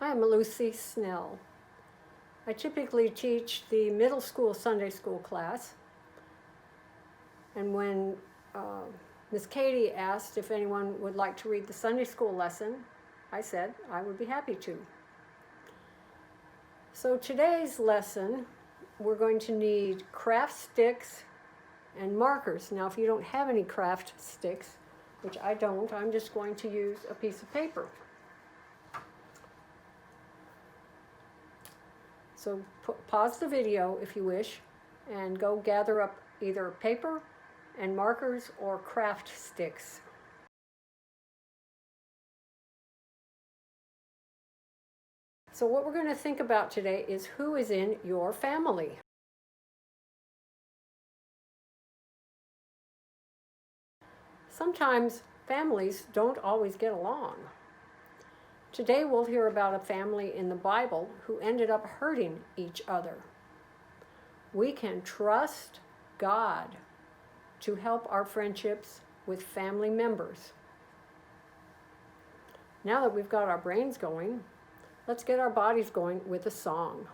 I'm Lucy Snell. I typically teach the middle school Sunday school class. And when Miss Katie asked if anyone would like to read the Sunday school lesson, I said I would be happy to. So today's lesson, we're going to need craft sticks and markers. Now, if you don't have any craft sticks, which I don't, I'm just going to use a piece of paper. So pause the video if you wish and go gather up either paper and markers or craft sticks. So what we're going to think about today is who is in your family. Sometimes families don't always get along. Today we'll hear about a family in the Bible who ended up hurting each other. We can trust God to help our friendships with family members. Now that we've got our brains going, let's get our bodies going with a song.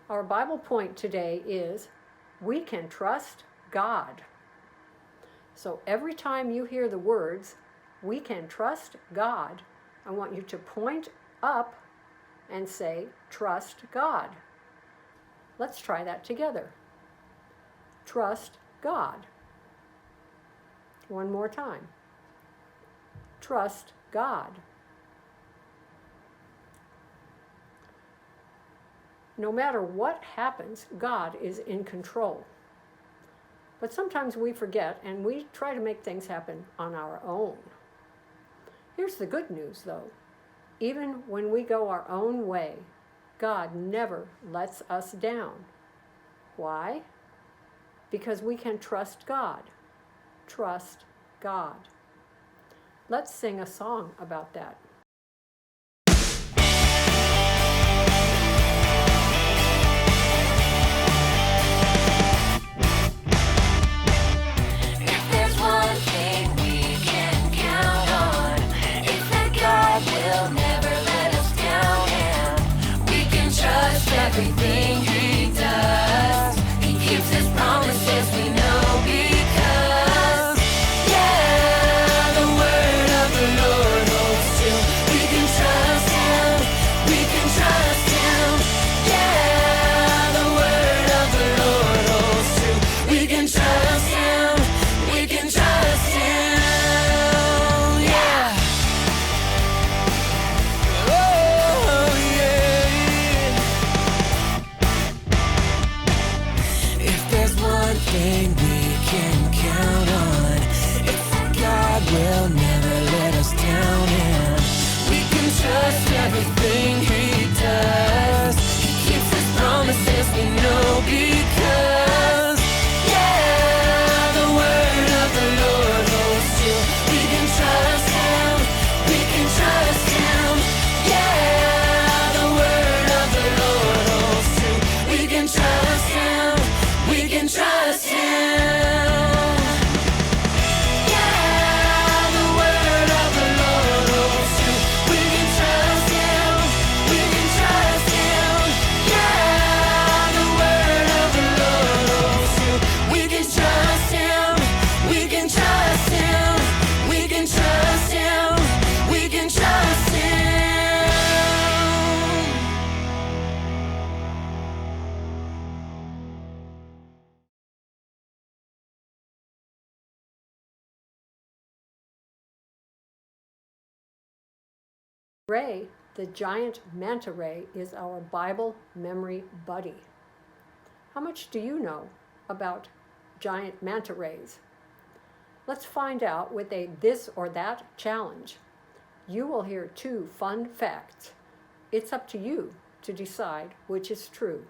Our Bible point today is, we can trust God. So every time you hear the words, we can trust God, I want you to point up and say, trust God. Let's try that together. Trust God. One more time. Trust God. No matter what happens, God is in control. But sometimes we forget and we try to make things happen on our own. Here's the good news, though. Even when we go our own way, God never lets us down. Why? Because we can trust God. Trust God. Let's sing a song about that. Everything he does, he keeps his promises, we know, because, yeah, the word of the Lord holds true. Ray, the giant manta ray, is our Bible memory buddy. How much do you know about giant manta rays? Let's find out with a this or that challenge. You will hear 2 fun facts. It's up to you to decide which is true,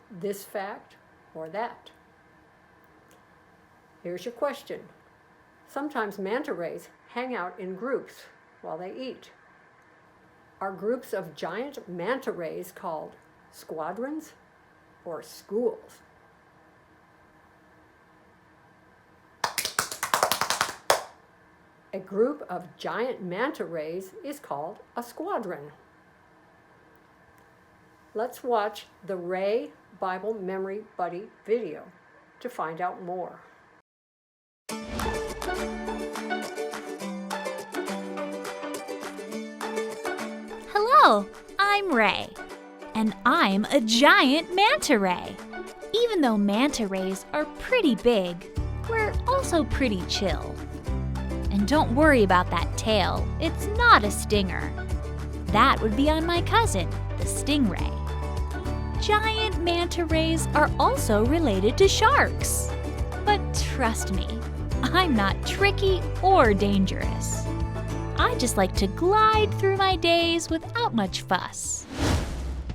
this fact or that. Here's your question. Sometimes manta rays hang out in groups while they eat. Are groups of giant manta rays called squadrons or schools? A group of giant manta rays is called a squadron. Let's watch the Ray Bible Memory Buddy video to find out more. Hello, I'm Ray, and I'm a giant manta ray. Even though manta rays are pretty big, we're also pretty chill. And don't worry about that tail, it's not a stinger. That would be on my cousin, the stingray. Giant manta rays are also related to sharks. But trust me, I'm not tricky or dangerous. I just like to glide through my days without much fuss.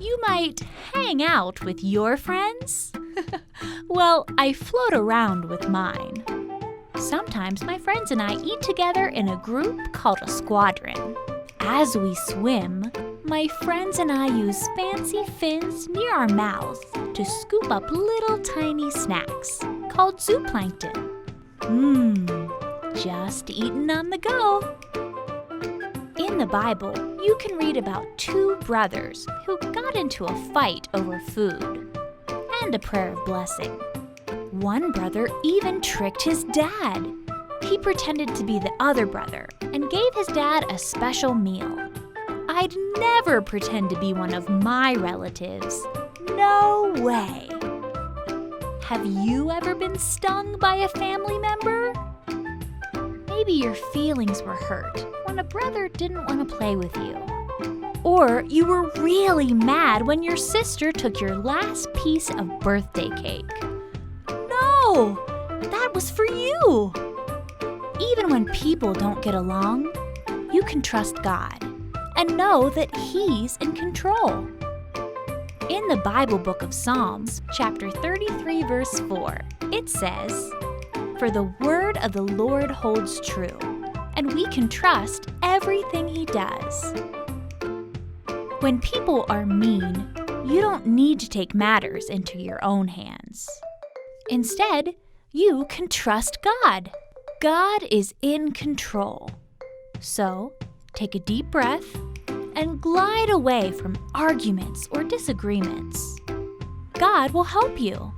You might hang out with your friends? Well, I float around with mine. Sometimes my friends and I eat together in a group called a squadron. As we swim, my friends and I use fancy fins near our mouths to scoop up little tiny snacks called zooplankton. Just eating on the go. In the Bible, you can read about 2 brothers who got into a fight over food and a prayer of blessing. One brother even tricked his dad. He pretended to be the other brother and gave his dad a special meal. I'd never pretend to be one of my relatives. No way. Have you ever been stung by a family member? Maybe your feelings were hurt when a brother didn't want to play with you. Or you were really mad when your sister took your last piece of birthday cake. No, that was for you. Even when people don't get along, you can trust God and know that He's in control. In the Bible book of Psalms, chapter 33, verse 4, it says, "For the word of the Lord holds true, and we can trust everything He does." When people are mean, you don't need to take matters into your own hands. Instead, you can trust God. God is in control. So, take a deep breath and glide away from arguments or disagreements. God will help you.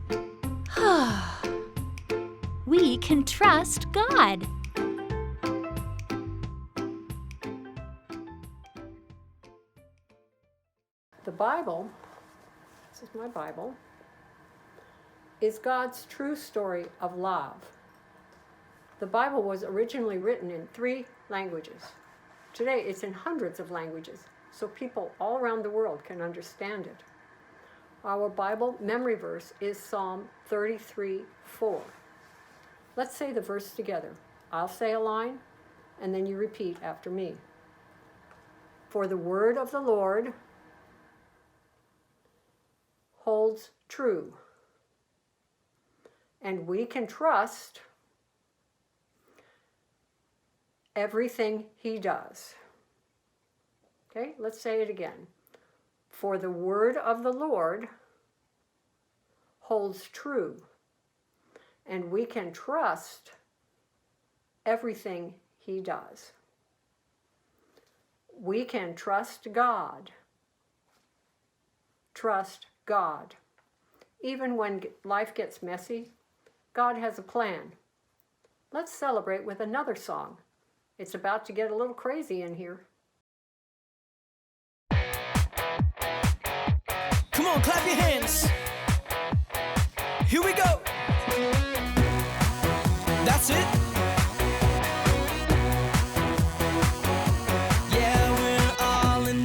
We can trust God. The Bible, this is my Bible, is God's true story of love. The Bible was originally written in 3 languages. Today it's in hundreds of languages, so people all around the world can understand it. Our Bible memory verse is Psalm 33:4. Let's say the verse together. I'll say a line, and then you repeat after me. For the word of the Lord holds true, and we can trust everything He does. Okay, let's say it again. For the word of the Lord holds true, and we can trust everything He does. We can trust God. Trust God. Even when life gets messy, God has a plan. Let's celebrate with another song. It's about to get a little crazy in here. Come on, clap your hands. Here we go. That's it. Yeah, we're all in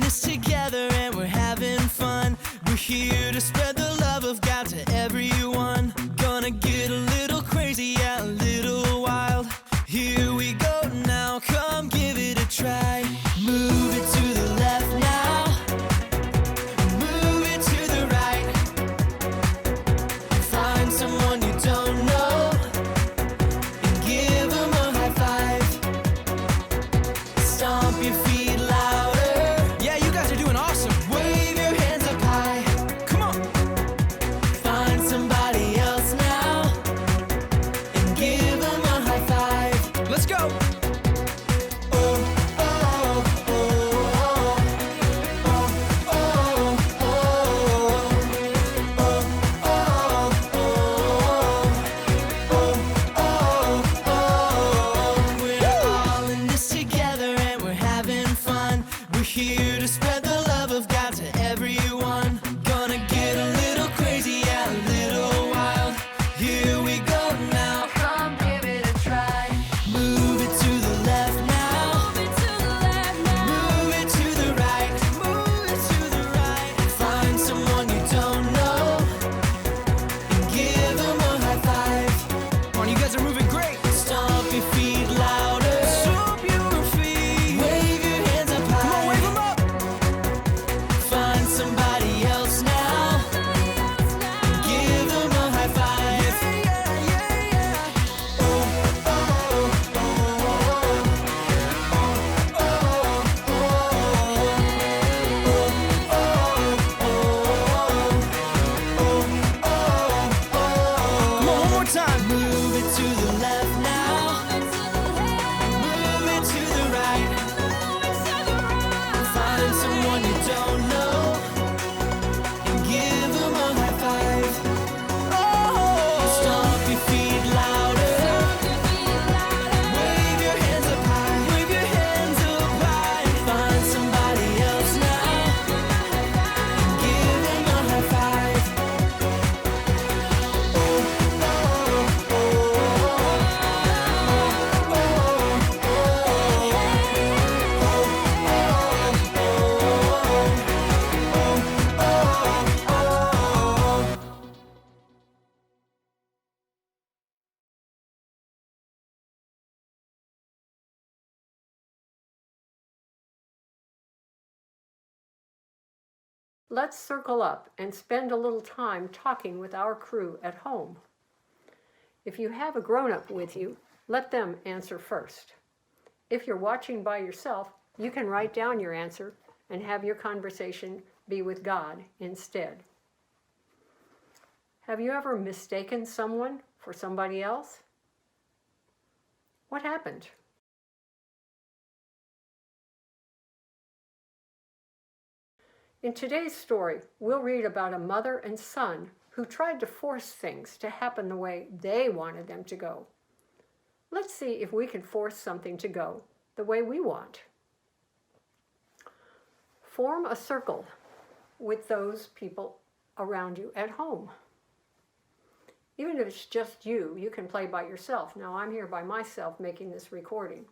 here to spread the love of God to everyone. Gonna get a little crazy, yeah, a little wild. Here we go now. Come give it a try. Move it to the left now. Move it to the left now. Move it to the right. Move it to the right. Find someone you don't know and give them a high five. Come on, you guys are moving great. Stomp your feet louder. Stomp your feet. Wave your hands up high. Come on, wave them up. Find somebody else now. Give them a high five. Yeah, yeah, yeah. Oh, oh, come on, one more time. Move it to the left now. Move it to the right. Find someone you don't know and give them a high five. Oh, stomp your feet louder. Wave your hands up high. Wave your hands up high. Find somebody else now and give them a high five. Let's circle up and spend a little time talking with our crew at home. If you have a grown-up with you, let them answer first. If you're watching by yourself, you can write down your answer and have your conversation be with God instead. Have you ever mistaken someone for somebody else? What happened? In today's story, we'll read about a mother and son who tried to force things to happen the way they wanted them to go. Let's see if we can force something to go the way we want. Form a circle with those people around you at home. Even if it's just you, you can play by yourself. Now, I'm here by myself making this recording.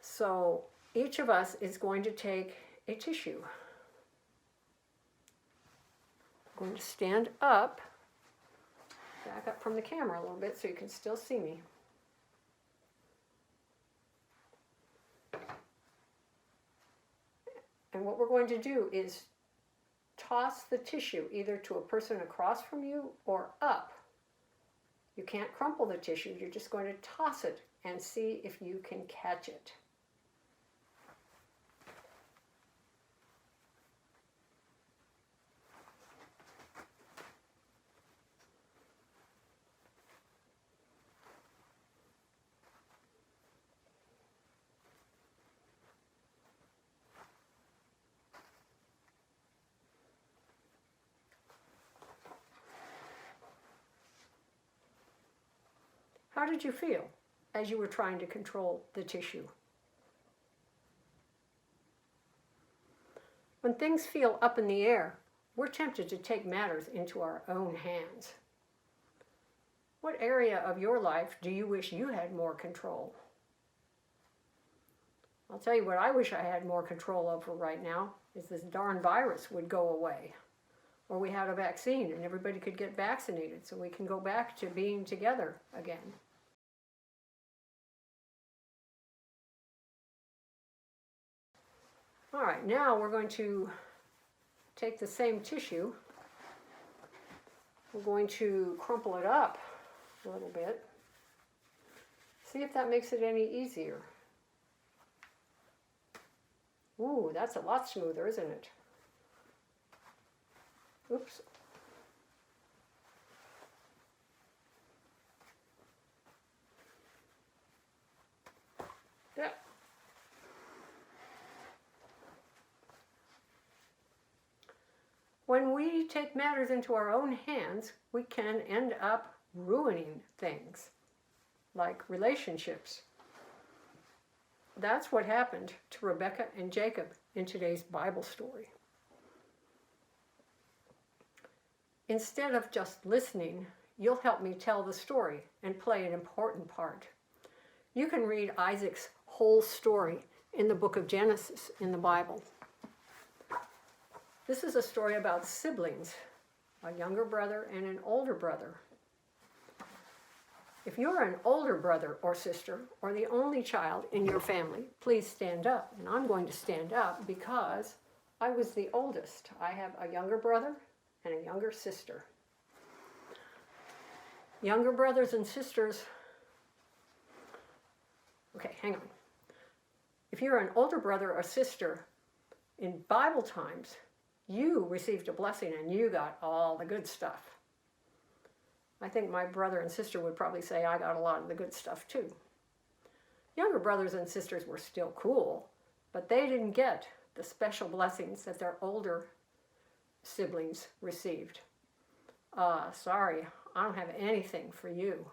So each of us is going to take a tissue. I'm going to stand up, back up from the camera a little bit so you can still see me. And what we're going to do is toss the tissue either to a person across from you or up. You can't crumple the tissue, you're just going to toss it and see if you can catch it. How did you feel as you were trying to control the tissue? When things feel up in the air, we're tempted to take matters into our own hands. What area of your life do you wish you had more control? I'll tell you what I wish I had more control over right now is this darn virus would go away. Or we had a vaccine and everybody could get vaccinated so we can go back to being together again. All right, now we're going to take the same tissue. We're going to crumple it up a little bit. See if that makes it any easier. Ooh, that's a lot smoother, isn't it? Oops. Yeah. When we take matters into our own hands, we can end up ruining things, like relationships. that's what happened to Rebekah and Jacob in today's Bible story. Instead of just listening, you'll help me tell the story and play an important part. You can read Isaac's whole story in the book of Genesis in the Bible. This is a story about siblings, a younger brother and an older brother. If you're an older brother or sister or the only child in your family, please stand up. And I'm going to stand up because I was the oldest. I have a younger brother and a younger sister. Younger brothers and sisters, okay, hang on. If you're an older brother or sister, in Bible times, you received a blessing and you got all the good stuff. I think my brother and sister would probably say I got a lot of the good stuff too. Younger brothers and sisters were still cool, but they didn't get the special blessings that their older siblings received. Sorry, I don't have anything for you.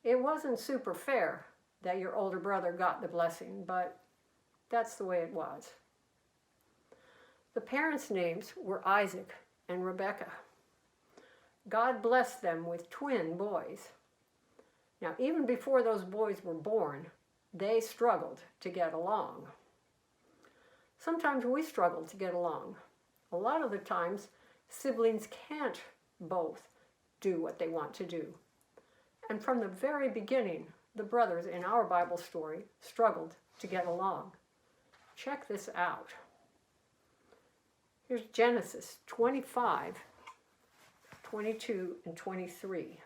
It wasn't super fair that your older brother got the blessing, but that's the way it was. The parents' names were Isaac and Rebekah. God blessed them with twin boys. Now, even before those boys were born, they struggled to get along. Sometimes we struggle to get along. A lot of the times, siblings can't both do what they want to do. And from the very beginning, the brothers in our Bible story struggled to get along. Check this out. Here's Genesis 25, 22, and 23.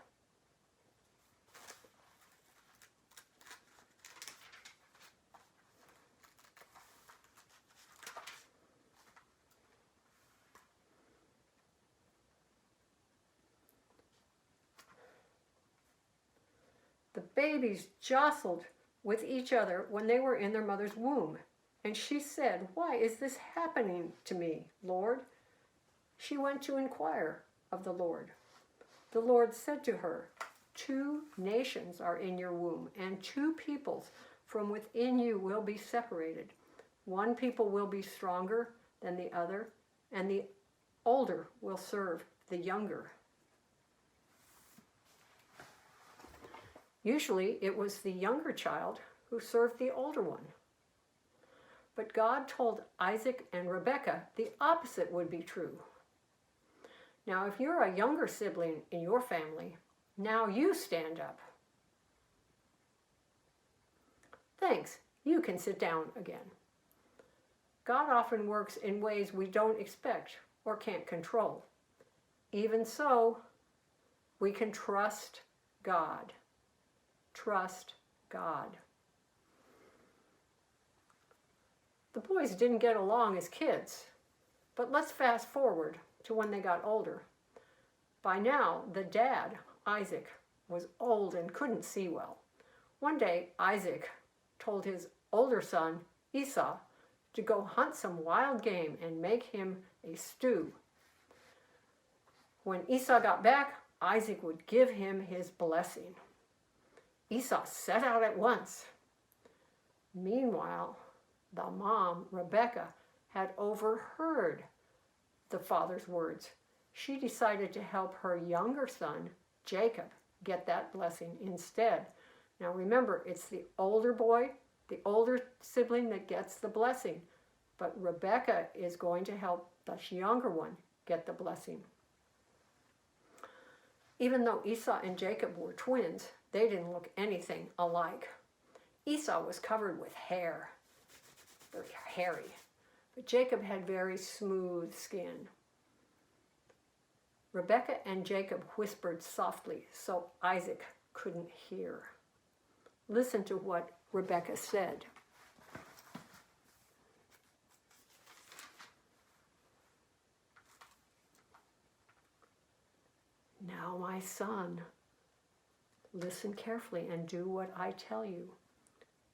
The babies jostled with each other when they were in their mother's womb. And she said, "Why is this happening to me, Lord?" She went to inquire of the Lord. The Lord said to her, "Two nations are in your womb, and two peoples from within you will be separated. One people will be stronger than the other, and the older will serve the younger." Usually it was the younger child who served the older one. But God told Isaac and Rebekah the opposite would be true. Now, if you're a younger sibling in your family, now you stand up. Thanks, you can sit down again. God often works in ways we don't expect or can't control. Even so, we can trust God. Trust God. The boys didn't get along as kids, but let's fast forward to when they got older. By now, the dad, Isaac, was old and couldn't see well. One day, Isaac told his older son, Esau, to go hunt some wild game and make him a stew. When Esau got back, Isaac would give him his blessing. Esau set out at once. Meanwhile, the mom, Rebekah, had overheard the father's words. She decided to help her younger son, Jacob, get that blessing instead. Now remember, it's the older boy, the older sibling that gets the blessing. But Rebekah is going to help the younger one get the blessing. Even though Esau and Jacob were twins, they didn't look anything alike. Esau was covered with hair, very hairy, but Jacob had very smooth skin. Rebekah and Jacob whispered softly so Isaac couldn't hear. Listen to what Rebekah said. "Now, my son, listen carefully and do what I tell you.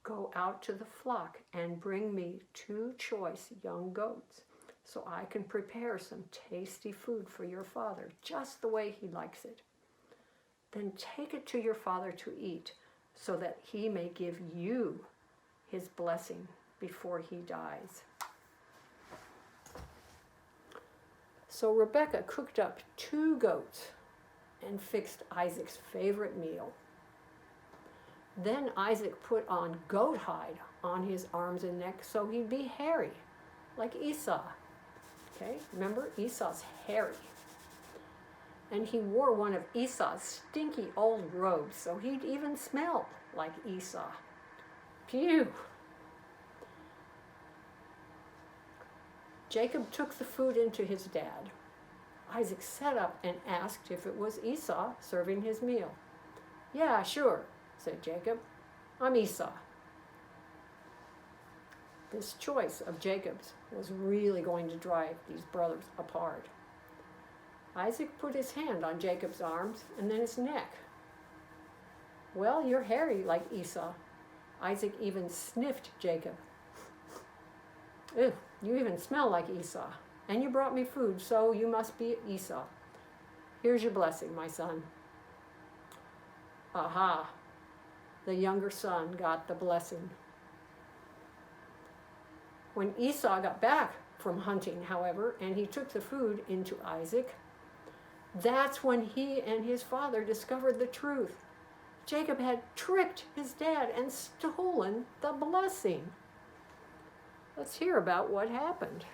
Go out to the flock and bring me 2 choice young goats so I can prepare some tasty food for your father, just the way he likes it. Then take it to your father to eat so that he may give you his blessing before he dies. So Rebekah cooked up 2 goats and fixed Isaac's favorite meal. Then Isaac put on goat hide on his arms and neck so he'd be hairy, like Esau. Okay, remember, Esau's hairy. And he wore one of Esau's stinky old robes so he'd even smell like Esau. Phew! Jacob took the food into his dad. Isaac sat up and asked if it was Esau serving his meal. "Yeah, sure," said Jacob. "I'm Esau." This choice of Jacob's was really going to drive these brothers apart. Isaac put his hand on Jacob's arms and then his neck. "Well, you're hairy like Esau." Isaac even sniffed Jacob. "Ew, you even smell like Esau. And you brought me food, so you must be Esau. Here's your blessing, my son." Aha! The younger son got the blessing. When Esau got back from hunting, however, and he took the food into Isaac, that's when he and his father discovered the truth. Jacob had tricked his dad and stolen the blessing. Let's hear about what happened.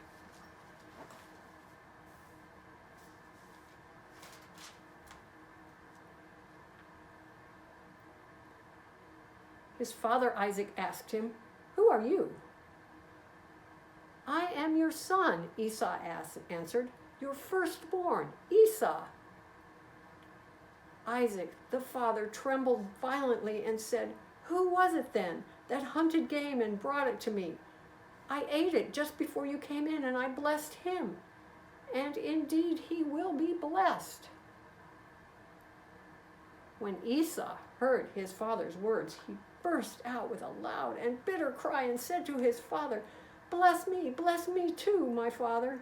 His father Isaac asked him, "Who are you?" "I am your son," Esau answered, "your firstborn, Esau." Isaac, the father, trembled violently and said, "Who was it then that hunted game and brought it to me? I ate it just before you came in, and I blessed him. And indeed he will be blessed." When Esau heard his father's words, he burst out with a loud and bitter cry and said to his father, bless me too, my father."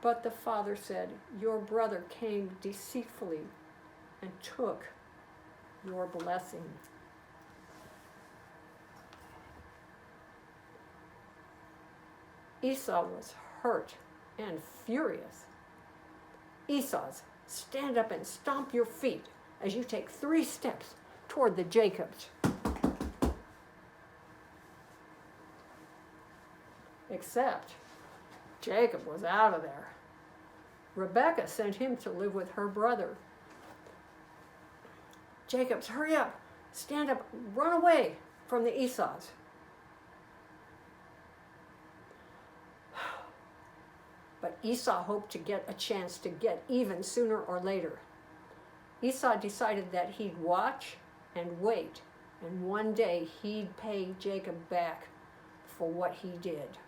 But the father said, "Your brother came deceitfully and took your blessing." Esau was hurt and furious. Esau's, "Stand up and stomp your feet as you take 3 steps toward the Jacobs." Except Jacob was out of there. Rebekah sent him to live with her brother. "Jacobs, hurry up, stand up, run away from the Esau's." But Esau hoped to get a chance to get even sooner or later. Esau decided that he'd watch and wait, and one day he'd pay Jacob back for what he did.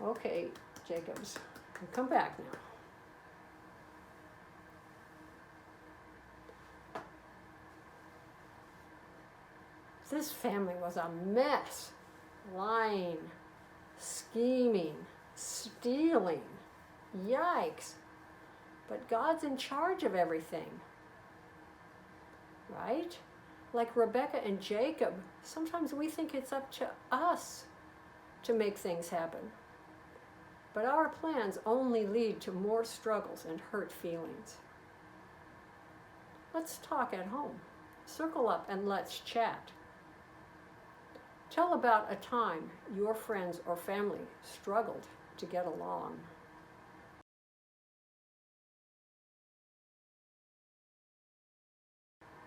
Okay, Jacobs, come back now. This family was a mess. Lying, scheming, stealing. Yikes. But God's in charge of everything. Right? Like Rebekah and Jacob, sometimes we think it's up to us to make things happen. But our plans only lead to more struggles and hurt feelings. Let's talk at home. Circle up and let's chat. Tell about a time your friends or family struggled to get along.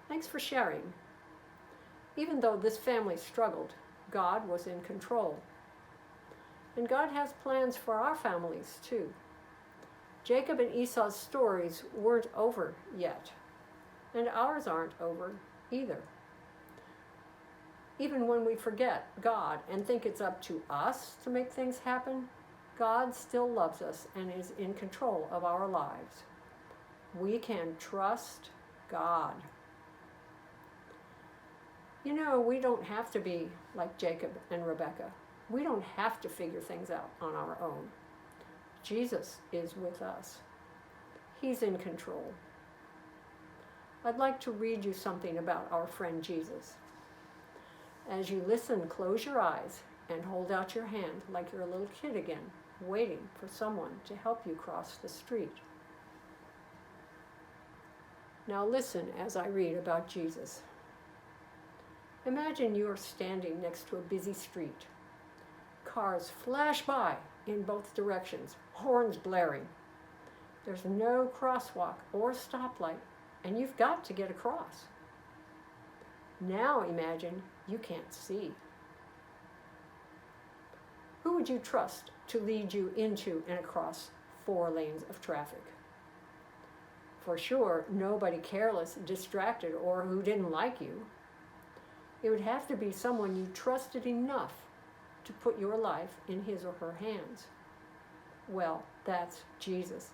Thanks for sharing. Even though this family struggled, God was in control. And God has plans for our families too. Jacob and Esau's stories weren't over yet, and ours aren't over either. Even when we forget God and think it's up to us to make things happen, God still loves us and is in control of our lives. We can trust God. You know, we don't have to be like Jacob and Rebekah. We don't have to figure things out on our own. Jesus is with us. He's in control. I'd like to read you something about our friend Jesus. As you listen, close your eyes and hold out your hand like you're a little kid again, waiting for someone to help you cross the street. Now listen as I read about Jesus. Imagine you are standing next to a busy street. Cars flash by in both directions, horns blaring. There's no crosswalk or stoplight, and you've got to get across. Now imagine you can't see. Who would you trust to lead you into and across 4 lanes of traffic? For sure, nobody careless, distracted, or who didn't like you. It would have to be someone you trusted enough to put your life in his or her hands. Well, that's Jesus.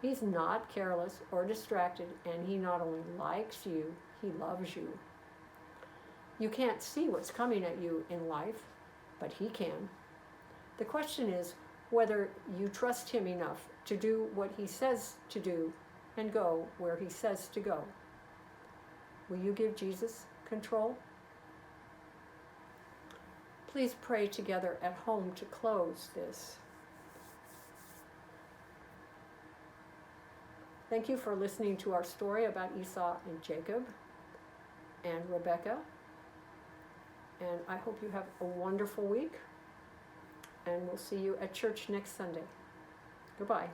He's not careless or distracted, and he not only likes you, he loves you. You can't see what's coming at you in life, but he can. The question is whether you trust him enough to do what he says to do and go where he says to go. Will you give Jesus control? Please pray together at home to close this. Thank you for listening to our story about Esau and Jacob and Rebecca. And I hope you have a wonderful week. And we'll see you at church next Sunday. Goodbye.